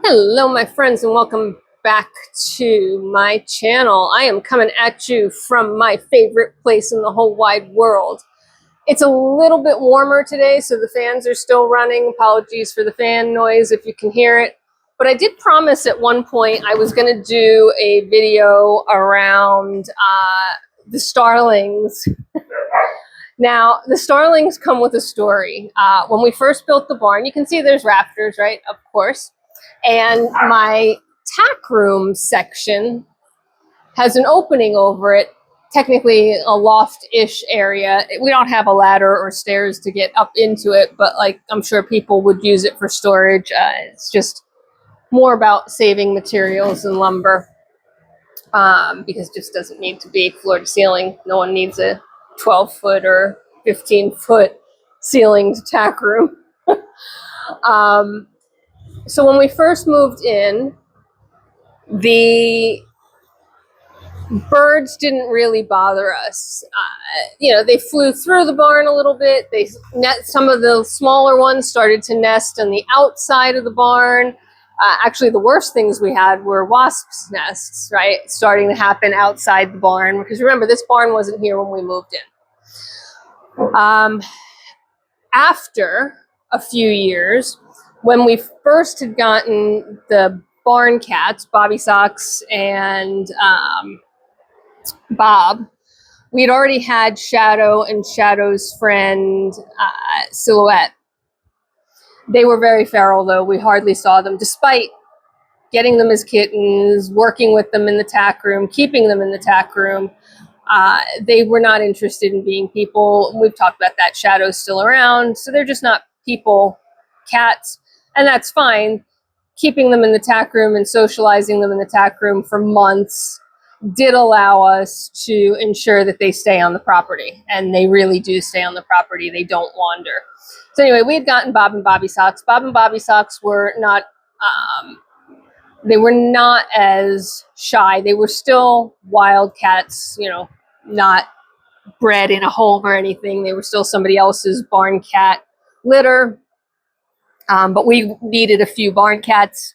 Hello my friends and welcome back to my channel. I am coming at you from my favorite place in the whole wide world. It's a little bit warmer today, so the fans are still running. Apologies for the fan noise if you can hear it. But I did promise at one point I was going to do a video around the Starlings. Now, the Starlings come with a story. When we first built the barn, you can see there's rafters, right? Of course. And my tack room section has an opening over it, technically a loft-ish area. We don't have a ladder or stairs to get up into it, but like I'm sure people would use it for storage. It's just more about saving materials and lumber because it just doesn't need to be floor to ceiling. No one needs a 12-foot or 15-foot ceiling to tack room. So when we first moved in, the birds didn't really bother us. They flew through the barn a little bit. Some of the smaller ones started to nest on the outside of the barn. Actually, the worst things we had were wasps' nests, right? Starting to happen outside the barn. Because remember, this barn wasn't here when we moved in. After a few years, when we first had gotten the barn cats, Bobby Socks and Bob, we had already had Shadow and Shadow's friend Silhouette. They were very feral, though. We hardly saw them, despite getting them as kittens, working with them in the tack room, keeping them in the tack room. They were not interested in being people. We've talked about that. Shadow's still around, so they're just not people cats, and that's fine. Keeping them in the tack room and socializing them in the tack room for months did allow us to ensure that they stay on the property, and they really do stay on the property. They don't wander. So anyway, we had gotten Bob and Bobby Socks. Bob and Bobby Socks were not as shy. They were still wild cats, not bred in a home or anything. They were still somebody else's barn cat litter. But we needed a few barn cats.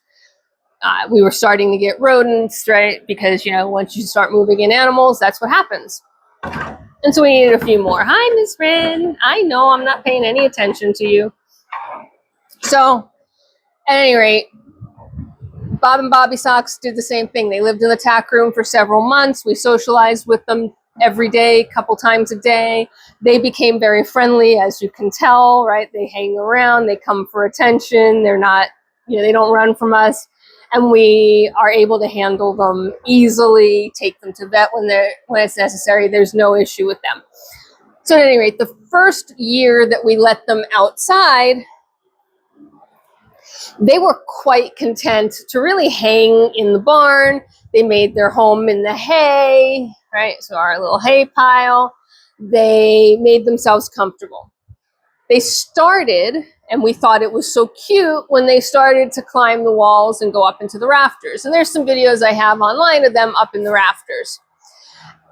We were starting to get rodents, right? Because, once you start moving in animals, that's what happens. And so we needed a few more. Hi, Miss Wren. I know I'm not paying any attention to you. So, at any rate, Bob and Bobby Socks did the same thing. They lived in the tack room for several months. We socialized with them every day, a couple times a day. They became very friendly, as you can tell, right? They hang around, they come for attention. They're not, they don't run from us. And we are able to handle them easily, take them to vet when it's necessary. There's no issue with them. So at any rate, the first year that we let them outside, they were quite content to really hang in the barn. They made their home in the hay, right? So our little hay pile. They made themselves comfortable. They started, and we thought it was so cute when they started to climb the walls and go up into the rafters. And there's some videos I have online of them up in the rafters.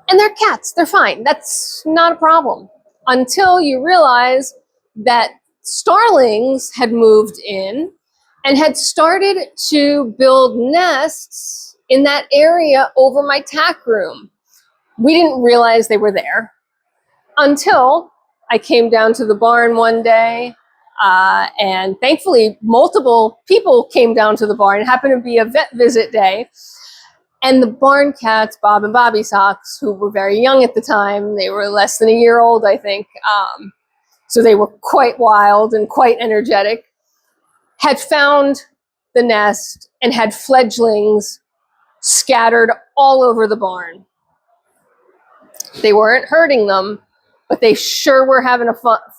And they're cats, they're fine. That's not a problem. Until you realize that starlings had moved in and had started to build nests in that area over my tack room. We didn't realize they were there until I came down to the barn one day, and thankfully multiple people came down to the barn. It happened to be a vet visit day. And the barn cats, Bob and Bobby Socks, who were very young at the time, they were less than a year old, I think, so they were quite wild and quite energetic, had found the nest and had fledglings scattered all over the barn. They weren't hurting them, but they sure were having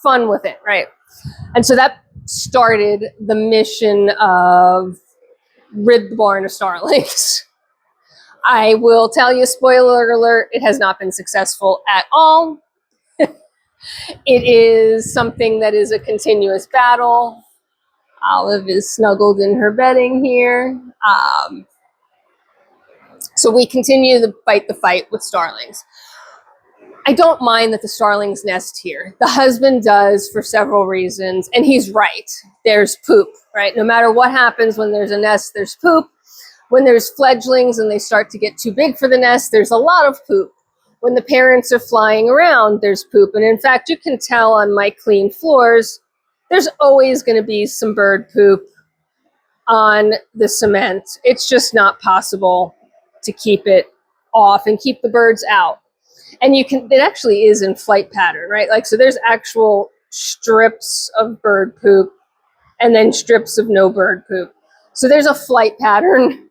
fun with it, right? And so that started the mission of rid the barn of starlings. I will tell you, spoiler alert, it has not been successful at all. It is something that is a continuous battle. Olive is snuggled in her bedding here. So we continue to fight the fight with starlings. I don't mind that the starlings nest here. The husband does for several reasons, and he's right. There's poop, right? No matter what happens when there's a nest, there's poop. When there's fledglings and they start to get too big for the nest, there's a lot of poop. When the parents are flying around, there's poop. And in fact, you can tell on my clean floors, there's always going to be some bird poop on the cement. It's just not possible to keep it off and keep the birds out. And you can, it actually is in flight pattern, right? Like, so there's actual strips of bird poop and then strips of no bird poop. So there's a flight pattern.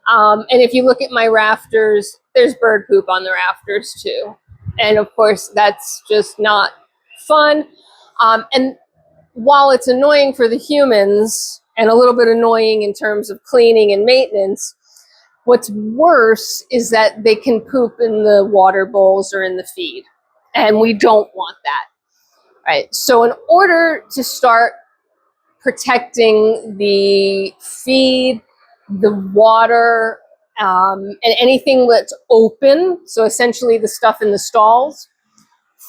And if you look at my rafters, there's bird poop on the rafters too. And of course, that's just not fun. And while it's annoying for the humans and a little bit annoying in terms of cleaning and maintenance, what's worse is that they can poop in the water bowls or in the feed. And we don't want that, right? So in order to start protecting the feed, the water, and anything that's open, so essentially the stuff in the stalls,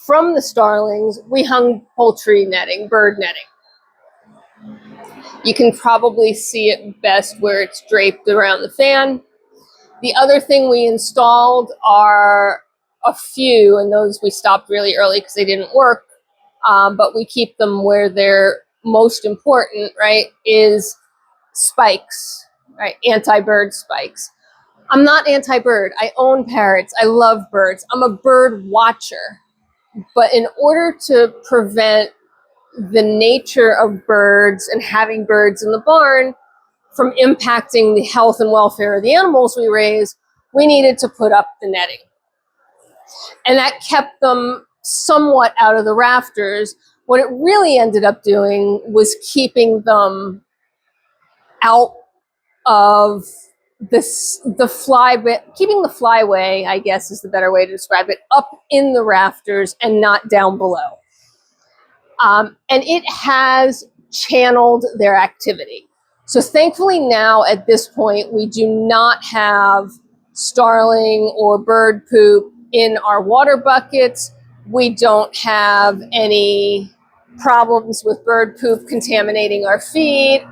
from the starlings, we hung poultry netting, bird netting. You can probably see it best where it's draped around the fan. The other thing we installed are a few, and those we stopped really early because they didn't work, but we keep them where they're most important, right, is spikes, right, anti-bird spikes. I'm not anti-bird. I own parrots. I love birds. I'm a bird watcher. But in order to prevent the nature of birds and having birds in the barn from impacting the health and welfare of the animals we raise, we needed to put up the netting. And that kept them somewhat out of the rafters. What it really ended up doing was keeping them out of the flyway, keeping the flyway, I guess is the better way to describe it, up in the rafters and not down below. And it has channeled their activity. So thankfully now at this point, we do not have starling or bird poop in our water buckets. We don't have any problems with bird poop contaminating our feed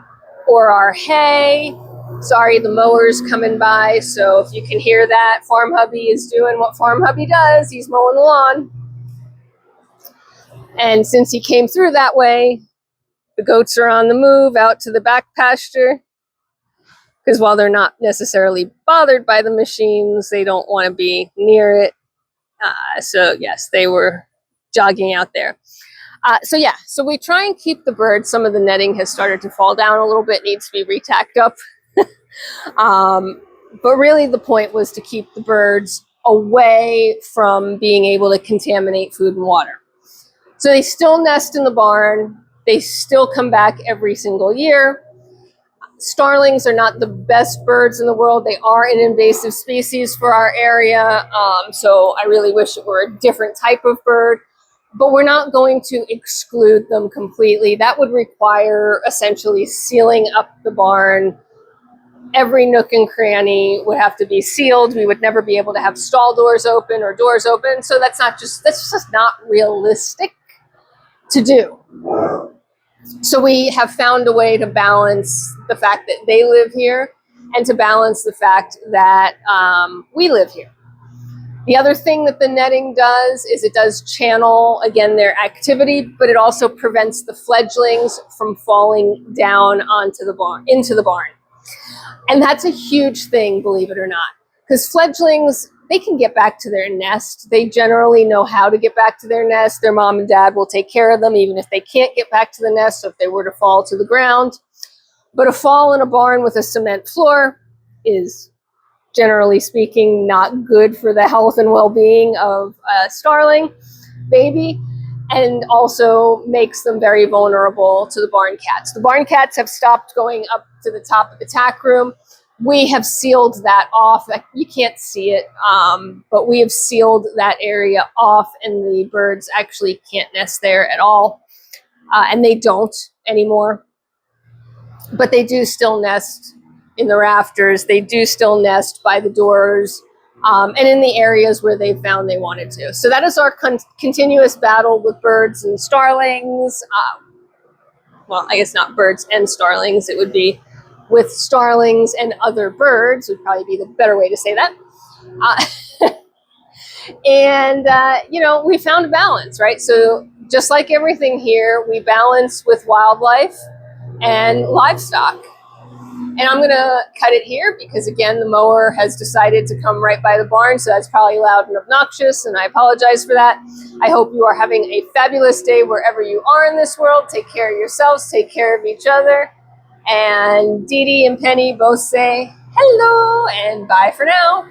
or our hay. Sorry, the mower's coming by, so if you can hear that, Farm Hubby is doing what Farm Hubby does. He's mowing the lawn. And since he came through that way, the goats are on the move out to the back pasture. Because while they're not necessarily bothered by the machines, they don't want to be near it. So yes, they were jogging out there. So we try and keep the birds. Some of the netting has started to fall down a little bit, needs to be re-tacked up. But really the point was to keep the birds away from being able to contaminate food and water. So they still nest in the barn. They still come back every single year. Starlings are not the best birds in the world. They are an invasive species for our area. So I really wish it were a different type of bird. But we're not going to exclude them completely. That would require essentially sealing up the barn. Every nook and cranny would have to be sealed. We would never be able to have stall doors open or doors open. So that's just not realistic to do. So we have found a way to balance the fact that they live here and to balance the fact that we live here. The other thing that the netting does is it does channel, again, their activity, but it also prevents the fledglings from falling down onto the barn, into the barn. And that's a huge thing, believe it or not, because fledglings, they can get back to their nest. They generally know how to get back to their nest. Their mom and dad will take care of them, even if they can't get back to the nest, so if they were to fall to the ground. But a fall in a barn with a cement floor is, generally speaking, not good for the health and well-being of a starling baby, and also makes them very vulnerable to the barn cats. The barn cats have stopped going up to the top of the tack room. We have sealed that off. You can't see it, but we have sealed that area off, and the birds actually can't nest there at all. And they don't anymore. But they do still nest in the rafters. They do still nest by the doors and in the areas where they found they wanted to. So that is our continuous battle with birds and starlings. Well, I guess not birds and starlings. It would be with starlings and other birds would probably be the better way to say that. And, you know, we found a balance, right? So just like everything here, we balance with wildlife and livestock. And I'm going to cut it here because, again, the mower has decided to come right by the barn, so that's probably loud and obnoxious, and I apologize for that. I hope you are having a fabulous day wherever you are in this world. Take care of yourselves, take care of each other, and Dee Dee and Penny both say hello and bye for now.